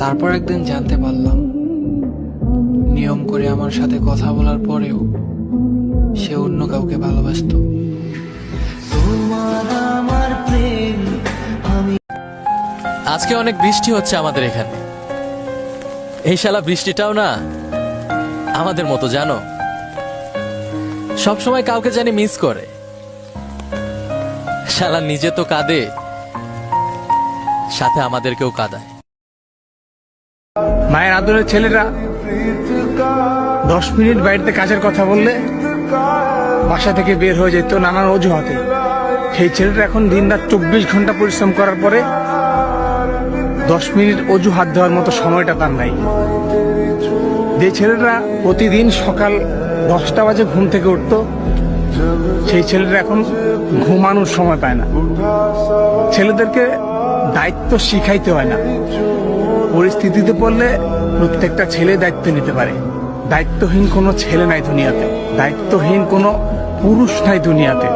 তারপর একদিন জানতে পারলাম, নিয়ম করে আমার সাথে কথা বলার পরেও সে অন্য কাউকে ভালোবাসতো। আজকে অনেক বৃষ্টি হচ্ছে আমাদের এখানে। এই শালা বৃষ্টিটাও না আমাদের মতো, জানো, সবসময় কাউকে জানি মিস করে। শালা নিজে তো কাঁদে, সাথে আমাদেরকেও কাঁদায়। মায়ের আদরের ছেলেরা 10 মিনিট বাড়িতে কাজের কথা বললে বাসা থেকে বের হয়ে যেত নানান অজুহাতে। সেই ছেলেটা এখন দিনরাত 24 ঘন্টা পরিশ্রম করার পরে 10 মিনিট অজুহাত দেওয়ার মতো সময়টা তার নাই। যে ছেলেটা প্রতিদিন সকাল 10টা বাজে ঘুম থেকে উঠতো, সেই ছেলেটা এখন ঘুমানোর সময় পায় না। ছেলেদেরকে দায়িত্ব শিখাইতে হয় না, পরিস্থিতিতে পড়লে প্রত্যেকটা ছেলে দায়িত্ব নিতে পারে। দায়িত্বহীন কোনো ছেলে নাই দুনিয়াতে, দায়িত্বহীন কোনো পুরুষ নাই দুনিয়াতে।